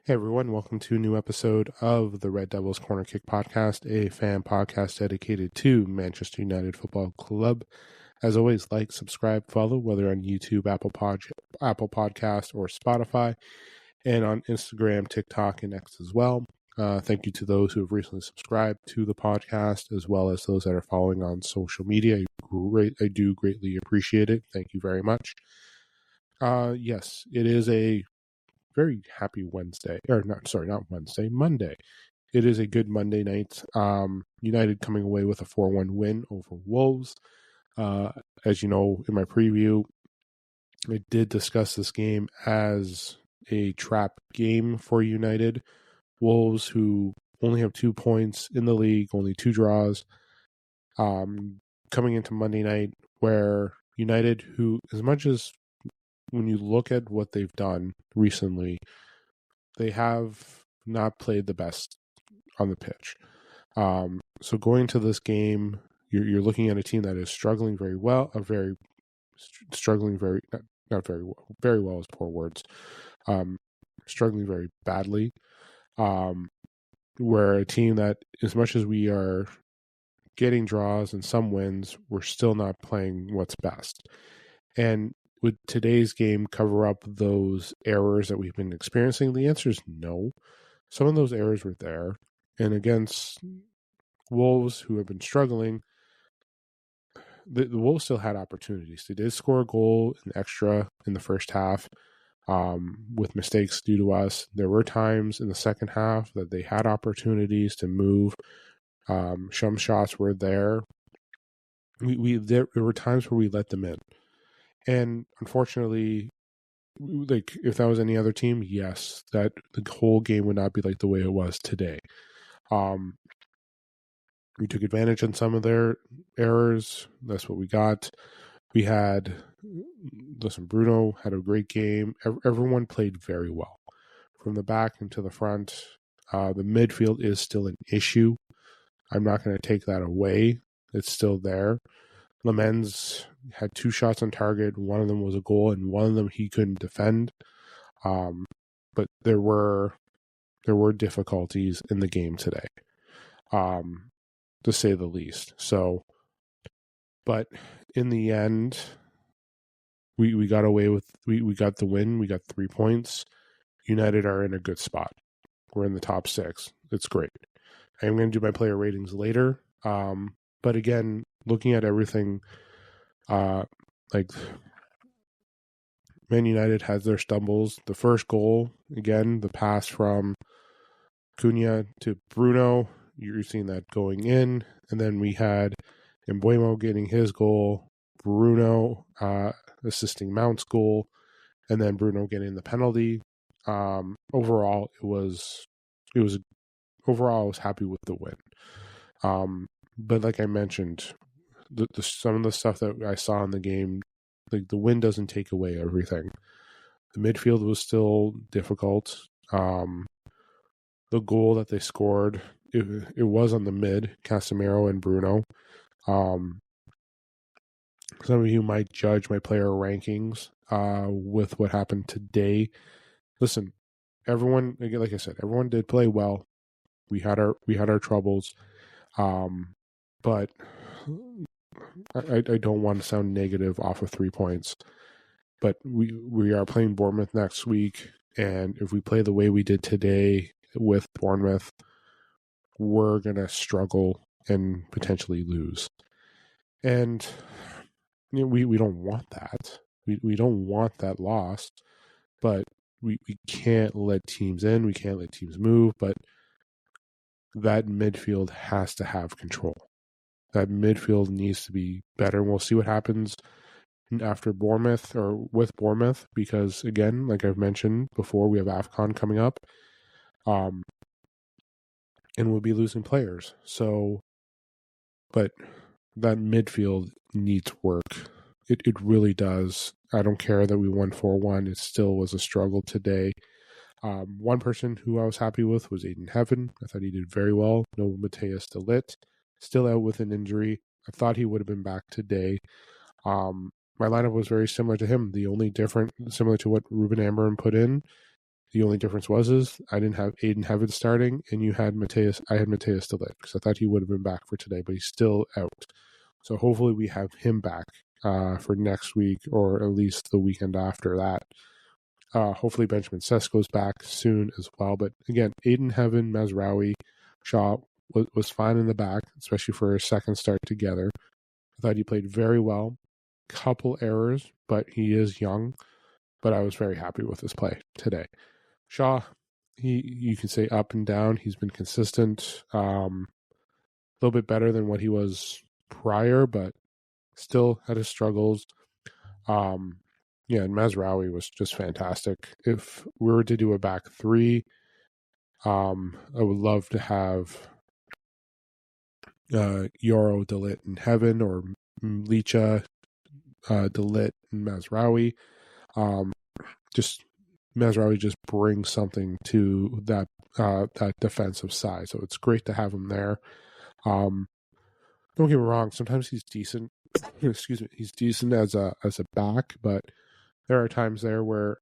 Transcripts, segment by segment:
Hey everyone, welcome to a new episode of the Red Devils Corner Kick podcast, a fan podcast dedicated to Manchester United Football Club. As always, like, subscribe, follow, whether on YouTube, Apple Podcast, or Spotify, and on Instagram, TikTok, and X as well. Thank you to those who have recently subscribed to the podcast, as well as those that are following on social media. I do greatly appreciate it. Thank you very much. Yes, it is a very happy Wednesday, Monday. It is a good Monday night. United coming away with a 4-1 win over Wolves. As you know, in my preview, I did discuss this game as a trap game for United. Wolves, who only have 2 points in the league, only 2 draws, coming into Monday night, where United, who, as much as when you look at what they've done recently, they have not played the best on the pitch. So going to this game, you're looking at a team that is struggling very well, very well is poor words, struggling very badly. We're a team that, as much as we are getting draws and some wins, we're still not playing what's best. And would today's game cover up those errors that we've been experiencing? The answer is no. Some of those errors were there. And against Wolves, who have been struggling, the Wolves still had opportunities. They did score a goal in extra in the first half with mistakes due to us. There were times in the second half that they had opportunities to move. Some shots were there. There were times where we let them in. And unfortunately, like, if that was any other team, yes, that the whole game would not be like the way it was today. We took advantage on some of their errors. That's what we got. We had, Bruno had a great game. Everyone played very well. From the back and to the front, the midfield is still an issue. I'm not going to take that away. It's still there. Lamens had 2 shots on target. One of them was a goal, and one of them he couldn't defend. But there were difficulties in the game today, to say the least. So, but in the end, we got away with we got the win. We got 3 points. United are in a good spot. We're in the top 6. It's great. I'm going to do my player ratings later. But again, looking at everything, like, Man United has their stumbles. The first goal, again, the pass from Cunha to Bruno, you're seeing that going in. And then we had Mbeumo getting his goal, Bruno assisting Mount's goal, and then Bruno getting the penalty. Overall, I was happy with the win. But like I mentioned, some of the stuff that I saw in the game, like, the win doesn't take away everything. The midfield was still difficult. The goal that they scored, it was on the mid, Casemiro and Bruno. Some of you might judge my player rankings with what happened today. Listen, everyone, again, like I said, everyone did play well. We had our troubles, but I don't want to sound negative off of 3 points. But we are playing Bournemouth next week, and if we play the way we did today with Bournemouth, we're gonna struggle and potentially lose. And we don't want that. We don't want that loss, but we can't let teams in. We can't let teams move. But that midfield has to have control. That midfield needs to be better. And we'll see what happens after Bournemouth, or with Bournemouth, because, again, like I've mentioned before, we have AFCON coming up. And we'll be losing players. So, but that midfield needs work. It really does. I don't care that we won 4-1. It still was a struggle today. One person who I was happy with was Aiden Heaven. I thought he did very well. No Matthias de Ligt, still out with an injury. I thought he would have been back today. My lineup was very similar to him. The only different, similar to what Ruben Amorim put in, The only difference is I didn't have Aiden Heaven starting, and you had Mateus. I had Mateus Delit because I thought he would have been back for today, but he's still out. So hopefully we have him back for next week, or at least the weekend after that. Hopefully Benjamin Sesko's back soon as well. But again, Aiden Heaven, Mazraoui, Shaw was fine in the back, especially for his second start together. I thought he played very well. Couple errors, but he is young. But I was very happy with his play today. Shaw, you can say up and down. He's been consistent. A little bit better than what he was prior, but still had his struggles. And Mazraoui was just fantastic. If we were to do a back three, I would love to have Yoro, Delit, and Heaven, or Licha, Delit, and Mazraoui. Just Mazraoui just brings something to that defensive side, so it's great to have him there. Don't get me wrong; sometimes he's decent. Excuse me, he's decent as a back, but there are times there where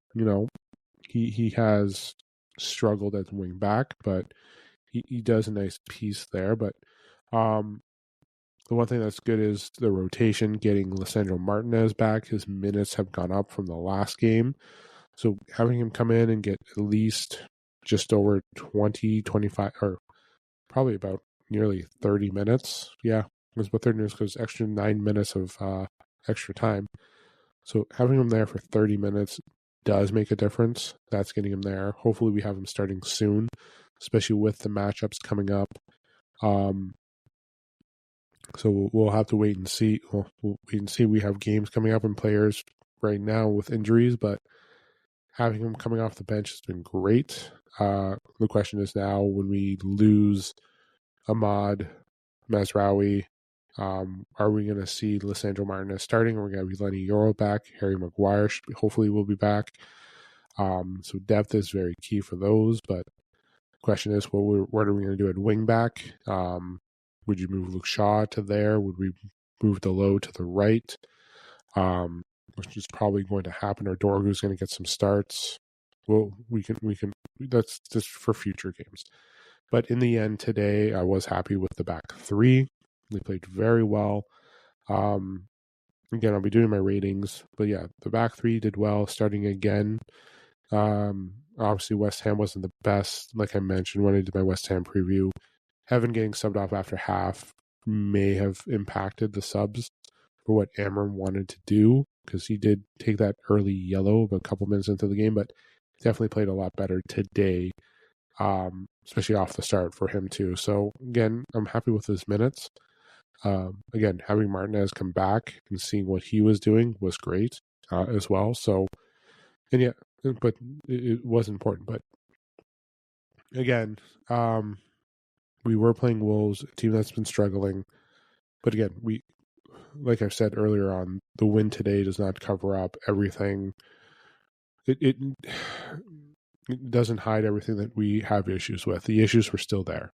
he has struggled as wing back, but he does a nice piece there. But the one thing that's good is the rotation, getting Lisandro Martinez back. His minutes have gone up from the last game. So having him come in and get at least just over 20, 25, or probably about nearly 30 minutes. Yeah, it was about 30 minutes because extra 9 minutes of extra time. So having him there for 30 minutes does make a difference. That's getting him there. Hopefully we have him starting soon, especially with the matchups coming up. So we'll have to wait and see. We'll wait and see. We have games coming up and players right now with injuries, but having him coming off the bench has been great. The question is now, when we lose Ahmad, Mazraoui, are we going to see Lisandro Martinez starting? Or are we going to be Lenny Yoro back? Harry Maguire hopefully will be back. So depth is very key for those. But the question is, what are we going to do at wing back? Would you move Luke Shaw to there? Would we move Delo to the right? Which is probably going to happen. Or Dorgu's going to get some starts. Well, we can. That's just for future games. But in the end today, I was happy with the back three. They played very well. Again, I'll be doing my ratings, but yeah, the back three did well. Starting again. Obviously, West Ham wasn't the best, like I mentioned when I did my West Ham preview. Heaven getting subbed off after half may have impacted the subs for what Amram wanted to do, because he did take that early yellow a couple minutes into the game, but definitely played a lot better today, especially off the start for him too. So again, I'm happy with his minutes. Again, having Martinez come back and seeing what he was doing was great as well. So, and yeah, but it was important. But again, we were playing Wolves, a team that's been struggling. But again, like I've said earlier on, the win today does not cover up everything. It doesn't hide everything that we have issues with. The issues were still there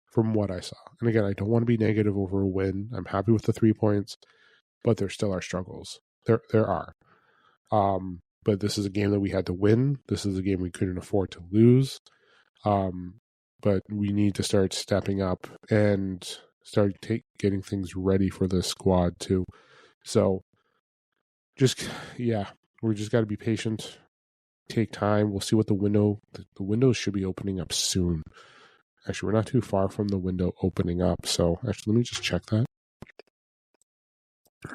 from what I saw. And again, I don't want to be negative over a win. I'm happy with the 3 points, but there still are struggles. There are. But this is a game that we had to win. This is a game we couldn't afford to lose. But we need to start stepping up and start getting things ready for this squad too. So we just got to be patient, take time. We'll see what the windows should be opening up soon. Actually, we're not too far from the window opening up. So actually, let me just check that. I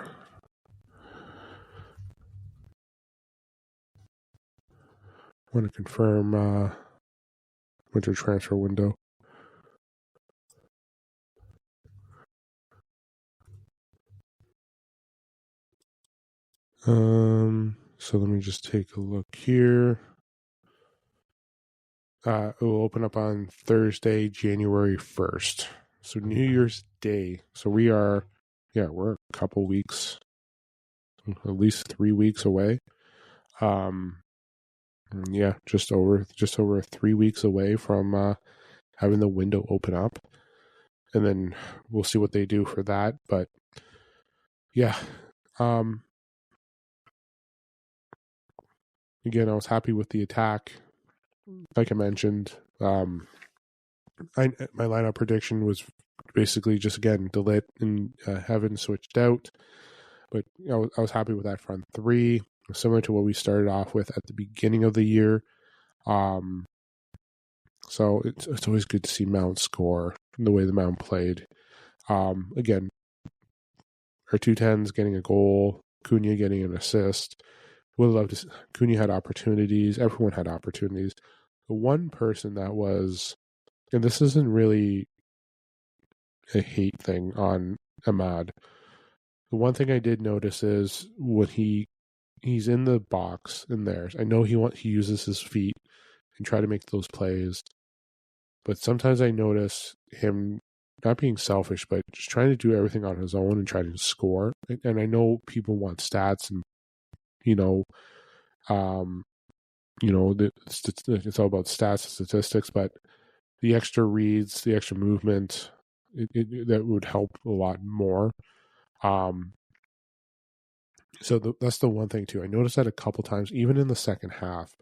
want to confirm winter transfer window. So let me just take a look here. It will open up on Thursday, January 1st. So New Year's Day. So we're a couple weeks, at least 3 weeks away. Just over 3 weeks away from having the window open up. And then we'll see what they do for that. But yeah, again, I was happy with the attack. like I mentioned, my lineup prediction was basically just again Delit and Heaven switched out, but I was happy with that front three, similar to what we started off with at the beginning of the year. So it's always good to see Mount score the way the Mount played. Again, our 210s getting a goal, Cunha getting an assist. Would love to. Cunha had opportunities. Everyone had opportunities. The one person that was, and this isn't really a hate thing on Ahmad. The one thing I did notice is when he's in the box in theirs. I know he uses his feet and try to make those plays, but sometimes I notice him not being selfish, but just trying to do everything on his own and trying to score. And I know people want stats and you know, it's all about stats and statistics, but the extra reads, the extra movement, that would help a lot more. So that's the one thing too. I noticed that a couple times, even in the second half,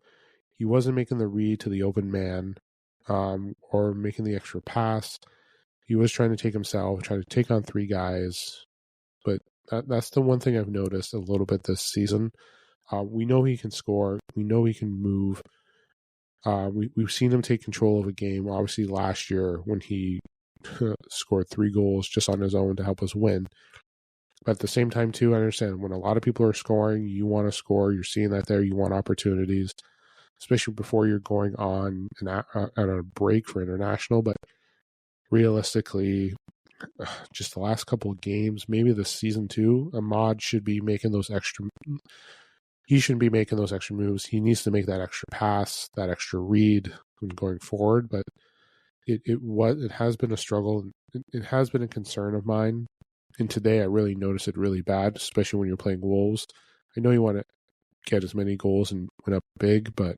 he wasn't making the read to the open man, or making the extra pass. He was trying to take himself, trying to take on three guys. But that's the one thing I've noticed a little bit this season. We know he can score. We know he can move. We've seen him take control of a game. Obviously, last year when he scored 3 goals just on his own to help us win. But at the same time, too, I understand when a lot of people are scoring, you want to score. You're seeing that there. You want opportunities, especially before you're going on a break for international. But realistically, just the last couple of games, maybe this season too, Ahmad should be making those extra. He shouldn't be making those extra moves. He needs to make that extra pass, that extra read when going forward. But it has been a struggle. It has been a concern of mine. And today I really noticed it really bad, especially when you're playing Wolves. I know you want to get as many goals and win up big, but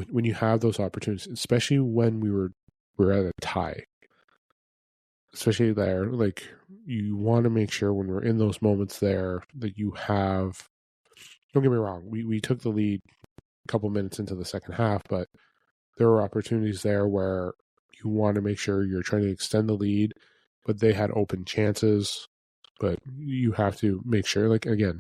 when you have those opportunities, especially when we're at a tie, especially there, like you want to make sure when we're in those moments there that you have. Don't get me wrong, we took the lead a couple minutes into the second half, but there were opportunities there where you want to make sure you're trying to extend the lead, but they had open chances. But you have to make sure, like, again,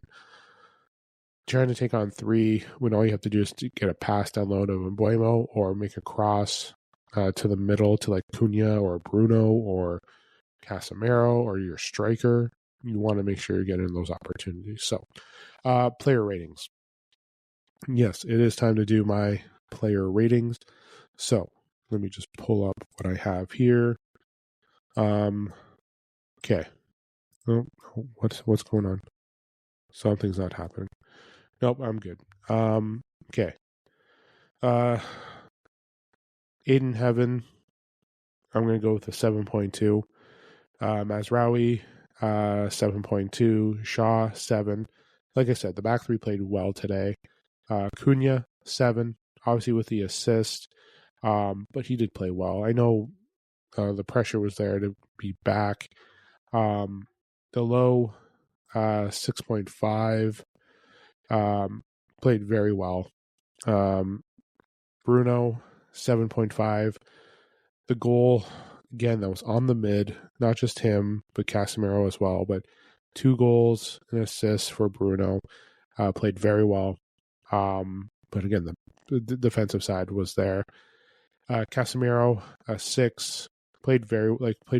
trying to take on 3 when all you have to do is to get a pass down low to Mbeumo or make a cross to the middle to like Cunha or Bruno or Casemiro or your striker. You want to make sure you're getting those opportunities. So, player ratings. Yes, it is time to do my player ratings. So, let me just pull up what I have here. Okay. Oh, what's going on? Something's not happening. Nope, I'm good. Okay. Aiden Heaven, I'm going to go with a 7.2. Mazraoui, 7.2. Shaw, 7. Like I said, the back 3 played well today. Cunha, 7. Obviously with the assist, but he did play well. I know the pressure was there to be back. Delot, 6.5. Played very well. Bruno, 7.5. The goal, again, that was on the mid, not just him, but Casemiro as well. But 2 goals and assists for Bruno. Played very well. But again, the defensive side was there. Casemiro, 6. Played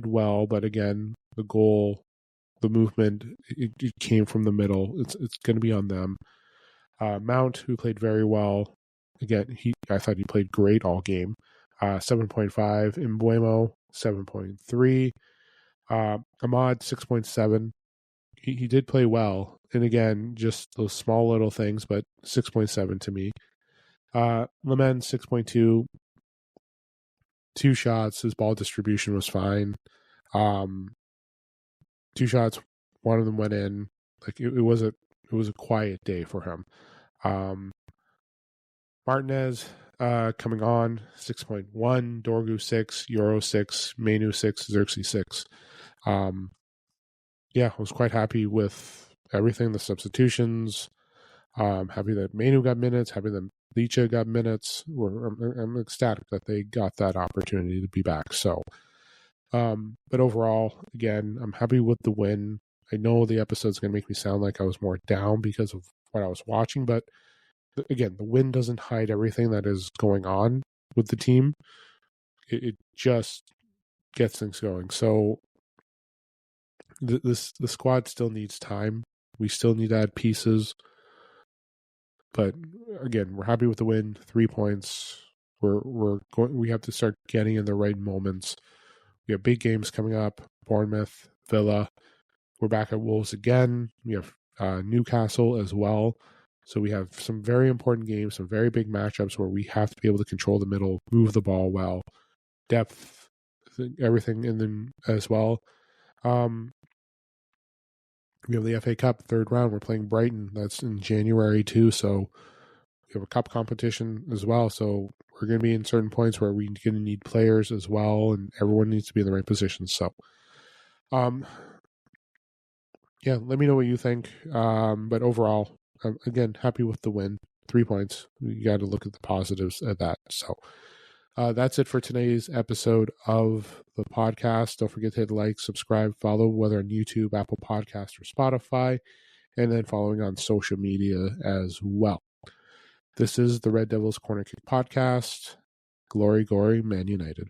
well, but again, the goal, the movement, it came from the middle. It's going to be on them. Mount, who played very well. Again, I thought he played great all game. 7.5. Mbeumo, 7.3. Ahmad, 6.7. He did play well. And again, just those small little things, but 6.7 to me. Lemon, 6.2. 2 shots. His ball distribution was fine. 2 shots. One of them went in. Like it was a quiet day for him. Martinez coming on 6.1, Dorgu 6, Euro 6, Manu 6, Xerxes 6. I was quite happy with everything, the substitutions. Happy that Manu got minutes, happy that Licha got minutes. I'm ecstatic that they got that opportunity to be back. So, but overall, again, I'm happy with the win. I know the episode's going to make me sound like I was more down because of what I was watching, but again, the win doesn't hide everything that is going on with the team. It just gets things going. So the squad still needs time. We still need to add pieces. But again, we're happy with the win. 3 points. We have to start getting in the right moments. We have big games coming up. Bournemouth, Villa. We're back at Wolves again. We have Newcastle as well. So we have some very important games, some very big matchups where we have to be able to control the middle, move the ball well, depth, everything in them as well. We have the FA Cup third round. We're playing Brighton. That's in January too. So we have a cup competition as well. So we're going to be in certain points where we're going to need players as well, and everyone needs to be in the right position. So, yeah, let me know what you think. But overall, again, happy with the win. 3 points. You got to look at the positives of that. So that's it for today's episode of the podcast. Don't forget to hit like, subscribe, follow, whether on YouTube, Apple Podcasts, or Spotify, and then following on social media as well. This is the Red Devils Corner Kick Podcast. Glory, Man United.